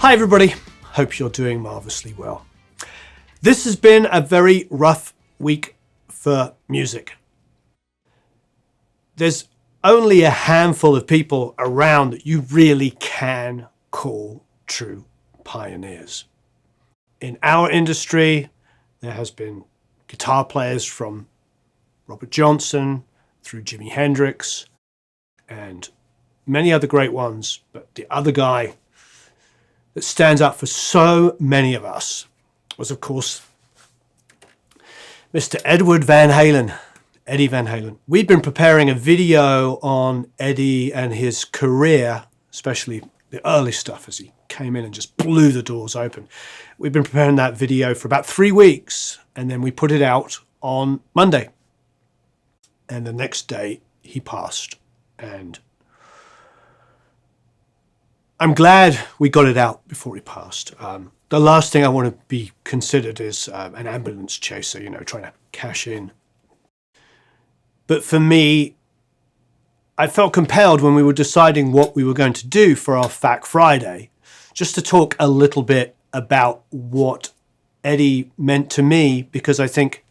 Hi everybody, hope you're doing marvelously well. This has been a very rough week for music. There's only a handful of people around that you really can call true pioneers. In our industry, there has been guitar players from Robert Johnson through Jimi Hendrix and many other great ones, but the other guy that stands out for so many of us was, of course, Mr. Edward Van Halen, Eddie Van Halen. We've been preparing a video on Eddie and his career, especially the early stuff as he came in and just blew the doors open. We've been preparing that video for about 3 weeks, and then we put it out on Monday. And the next day he passed, and I'm glad we got it out before he passed. The last thing I want to be considered is an ambulance chaser, trying to cash in. But for me, I felt compelled when we were deciding what we were going to do for our FAQ Friday, just to talk a little bit about what Eddie meant to me, because I think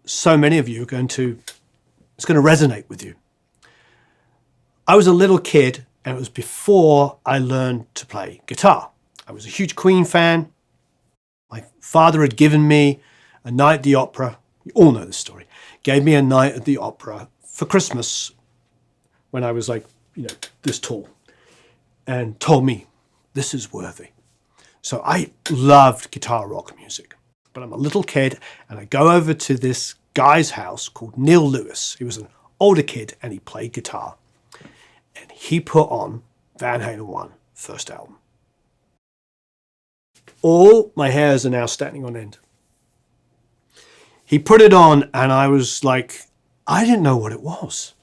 so many of you it's going to resonate with you. I was a little kid, and it was before I learned to play guitar. I was a huge Queen fan. My father had given me a night at the opera. You all know this story. Gave me a night at the opera for Christmas when I was this tall, and told me, this is worthy. So I loved guitar rock music, but I'm a little kid and I go over to this guy's house called Neil Lewis. He was an older kid and he played guitar, and he put on Van Halen 1, first album. All my hairs are now standing on end. He put it on and I was like, I didn't know what it was.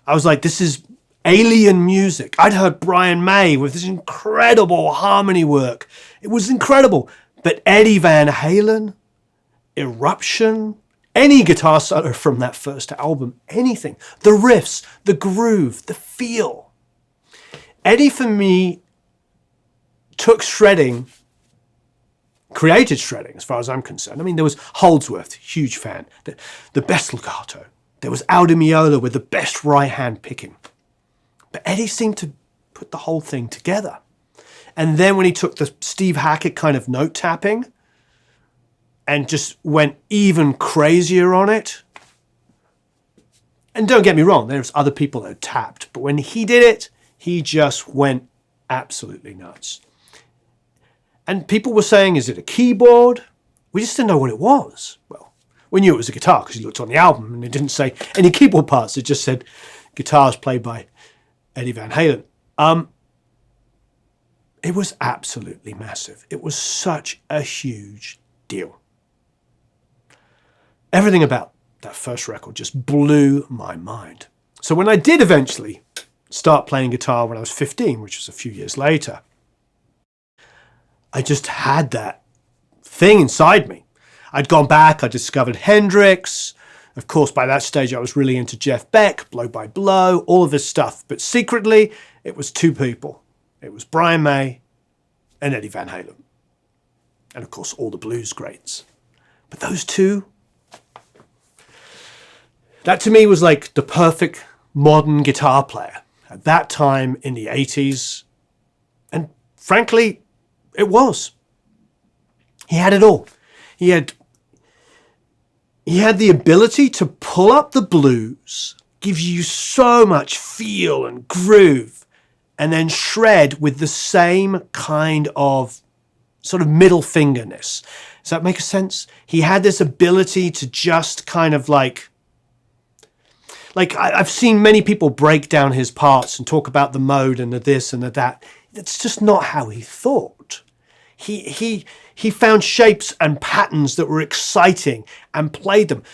I was like, this is alien music. I'd heard Brian May with this incredible harmony work. It was incredible. But Eddie Van Halen, Eruption, any guitar solo from that first album, anything, the riffs, the groove, the feel. Eddie, for me, took shredding, created shredding as far as I'm concerned. I mean, there was Holdsworth, huge fan, the best legato. There was Al Di Meola with the best right hand picking. But Eddie seemed to put the whole thing together. And then when he took the Steve Hackett kind of note tapping and just went even crazier on it. And don't get me wrong, there's other people that tapped, but when he did it, he just went absolutely nuts. And people were saying, is it a keyboard? We just didn't know what it was. Well, we knew it was a guitar because you looked on the album and it didn't say any keyboard parts. It just said guitars played by Eddie Van Halen. It was absolutely massive. It was such a huge deal. Everything about that first record just blew my mind. So when I did eventually start playing guitar when I was 15, which was a few years later, I just had that thing inside me. I'd gone back, I discovered Hendrix. Of course, by that stage, I was really into Jeff Beck, Blow by Blow, all of this stuff. But secretly, it was two people. It was Brian May and Eddie Van Halen. And of course, all the blues greats. But those two, that to me was like the perfect modern guitar player at that time in the 80s. And frankly, it was. He had it all. He had the ability to pull up the blues, give you so much feel and groove, and then shred with the same kind of sort of middle fingerness. Does that make sense? He had this ability to just kind of like I've seen many people break down his parts and talk about the mode and the this and the that. That's just not how he thought. He found shapes and patterns that were exciting and played them.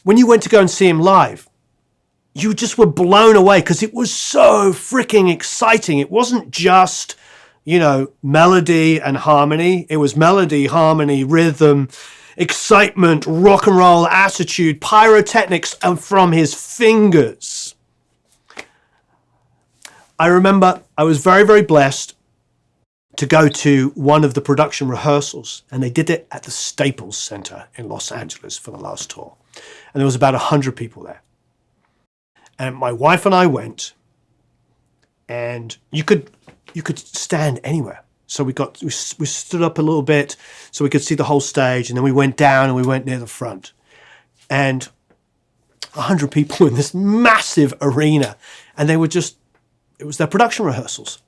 When you went to go and see him live, you just were blown away because it was so freaking exciting. It wasn't just, melody and harmony. It was melody, harmony, rhythm, excitement, rock and roll attitude, pyrotechnics, and from his fingers. I remember I was very, very blessed to go to one of the production rehearsals, and they did it at the Staples Center in Los Angeles for the last tour. And there was about 100 people there. And my wife and I went, and you could stand anywhere. So we stood up a little bit so we could see the whole stage, and then we went down and we went near the front. And 100 people in this massive arena, and it was their production rehearsals.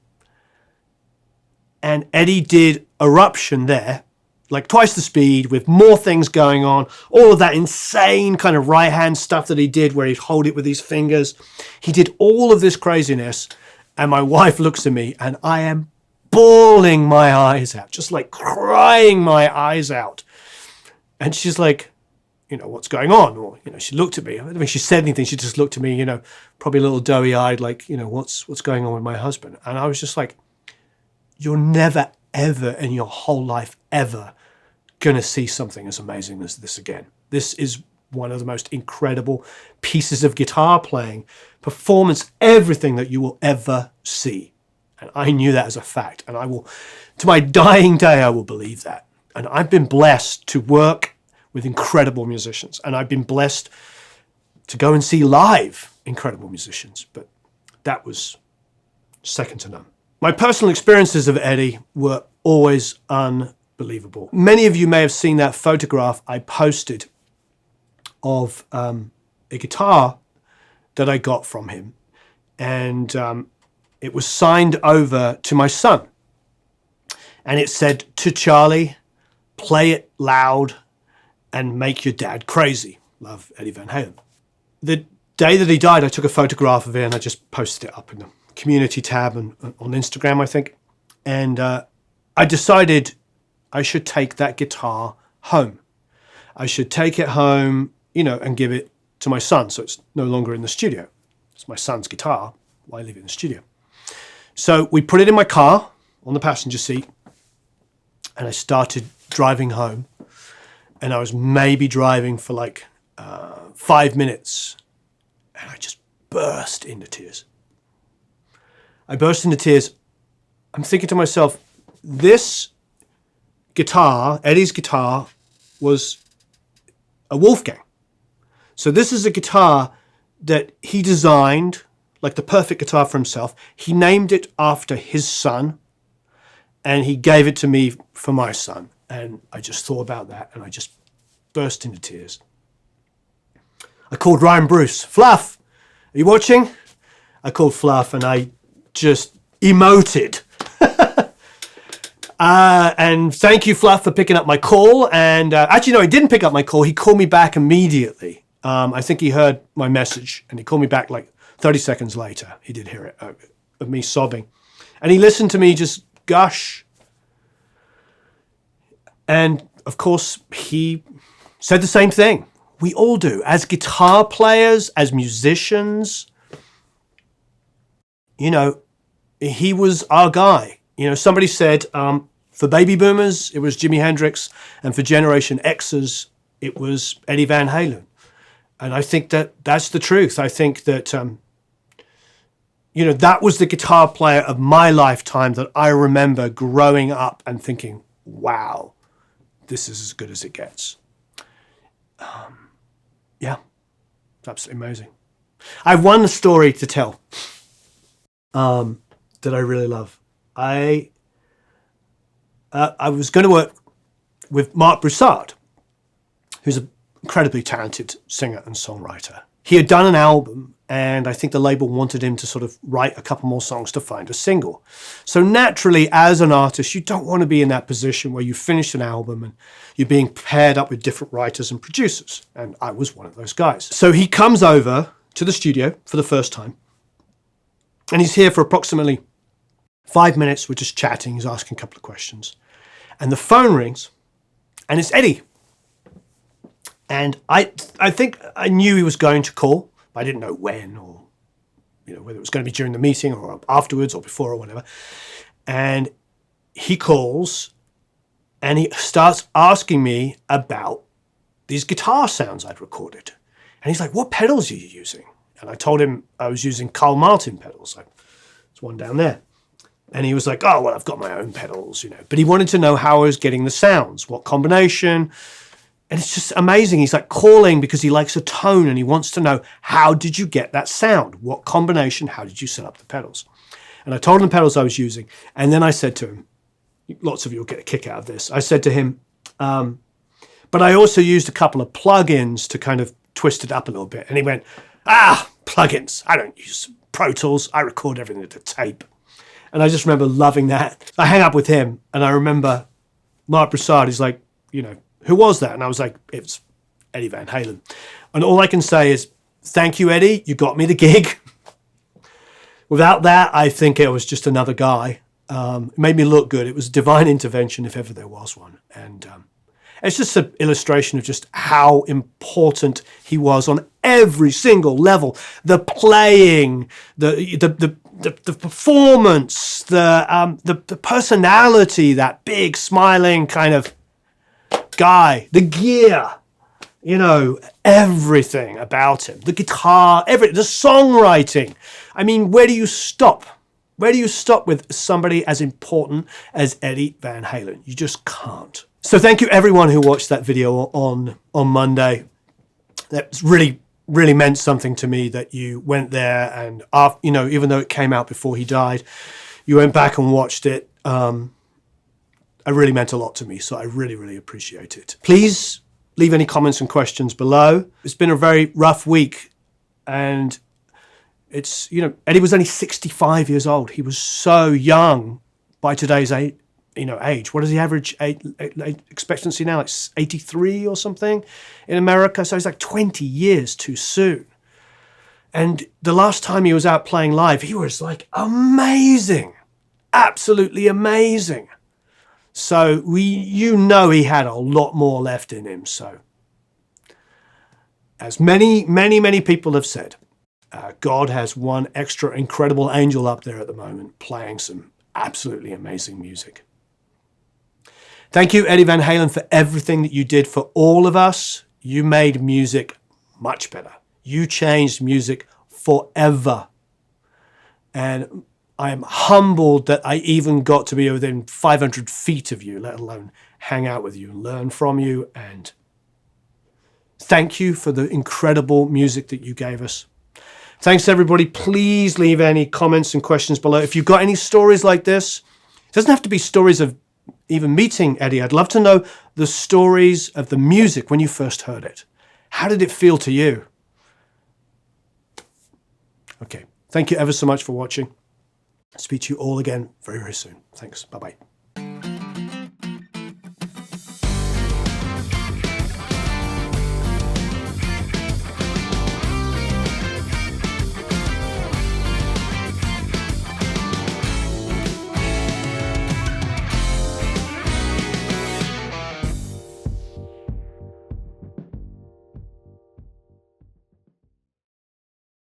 And Eddie did Eruption there, like twice the speed, with more things going on, all of that insane kind of right hand stuff that he did where he'd hold it with his fingers. He did all of this craziness, and my wife looks at me and I am bawling my eyes out, just like crying my eyes out. And she's like, what's going on? Or, she looked at me. I don't think she said anything. She just looked at me, probably a little doughy-eyed, like, what's going on with my husband? And I was just like, you're never, ever in your whole life, ever going to see something as amazing as this again. This is one of the most incredible pieces of guitar playing, performance, everything that you will ever see. And I knew that as a fact. And I will, to my dying day, I will believe that. And I've been blessed to work with incredible musicians. And I've been blessed to go and see live incredible musicians. But that was second to none. My personal experiences of Eddie were always unbelievable. Many of you may have seen that photograph I posted of a guitar that I got from him. And it was signed over to my son. And it said, "To Charlie, play it loud and make your dad crazy. Love, Eddie Van Halen." The day that he died, I took a photograph of it and I just posted it up in the community tab and on Instagram, I think. And I decided I should take that guitar home. I should take it home, and give it to my son. So it's no longer in the studio. It's my son's guitar. Why leave it in the studio? So we put it in my car on the passenger seat, and I started driving home. And I was maybe driving for like 5 minutes, and I just burst into tears. I burst into tears. I'm thinking to myself, this guitar, Eddie's guitar, was a Wolfgang. So this is a guitar that he designed, like the perfect guitar for himself. He named it after his son, and he gave it to me for my son. And I just thought about that, and I just burst into tears. I called Ryan Bruce. "Fluff, are you watching?" I called Fluff, and I just emoted. And thank you, Fluff, for picking up my call. And actually, no, he didn't pick up my call. He called me back immediately. I think he heard my message, and he called me back like 30 seconds later. He did hear it, of me sobbing. And he listened to me just gush. And of course, he said the same thing. We all do. As guitar players, as musicians, he was our guy. Somebody said, for baby boomers, it was Jimi Hendrix, and for Generation Xers, it was Eddie Van Halen. And I think that that's the truth. I think that, that was the guitar player of my lifetime that I remember growing up and thinking, wow, this is as good as it gets. Yeah, it's absolutely amazing. I have one story to tell that I really love. I was going to work with Marc Broussard, who's an incredibly talented singer and songwriter. He had done an album, and I think the label wanted him to sort of write a couple more songs to find a single. So naturally, as an artist, you don't want to be in that position where you finish an album and you're being paired up with different writers and producers. And I was one of those guys. So he comes over to the studio for the first time, and he's here for approximately 5 minutes. We're just chatting. He's asking a couple of questions. And the phone rings, and it's Eddie. And I think I knew he was going to call, but I didn't know when, or whether it was going to be during the meeting or afterwards or before or whatever. And he calls, and he starts asking me about these guitar sounds I'd recorded. And he's like, "What pedals are you using?" And I told him I was using Carl Martin pedals. There's one down there. And he was like, oh, well, I've got my own pedals, you know. But he wanted to know how I was getting the sounds, what combination. And it's just amazing. He's like calling because he likes a tone and he wants to know, how did you get that sound? What combination? How did you set up the pedals? And I told him the pedals I was using. And then I said to him, lots of you will get a kick out of this. I said to him, but I also used a couple of plugins to kind of twist it up a little bit. And he went, plugins. I don't use Pro Tools. I record everything to tape. And I just remember loving that. I hang up with him and I remember Mark Broussard, he's like, you know, who was that? And I was like, it's Eddie Van Halen. And all I can say is, thank you, Eddie. You got me the gig. Without that, I think it was just another guy. It made me look good. It was divine intervention if ever there was one. And it's just an illustration of just how important he was on every single level. The playing, the performance, the personality, that big smiling kind of guy, the gear, you know, everything about him, the guitar, the songwriting. I mean, where do you stop? Where do you stop with somebody as important as Eddie Van Halen? You just can't. So thank you everyone who watched that video on Monday. That really, really meant something to me that you went there and, you know, even though it came out before he died, you went back and watched it. It really meant a lot to me, so I really, really appreciate it. Please leave any comments and questions below. It's been a very rough week, and it's, you know, Eddie was only 65 years old. He was so young by today's age. What is the average expectancy now? It's 83 or something in America. So it's like 20 years too soon. And the last time he was out playing live, he was like amazing, absolutely amazing. So you know, he had a lot more left in him. So as many, many, many people have said, God has one extra incredible angel up there at the moment playing some absolutely amazing music. Thank you, Eddie Van Halen, for everything that you did for all of us. You made music much better. You changed music forever. And I am humbled that I even got to be within 500 feet of you, let alone hang out with you, learn from you. And thank you for the incredible music that you gave us. Thanks, everybody. Please leave any comments and questions below. If you've got any stories like this, it doesn't have to be stories of even meeting Eddie. I'd love to know the stories of the music when you first heard it. How did it feel to you? Okay. Thank you ever so much for watching. I'll speak to you all again very, very soon. Thanks. Bye-bye.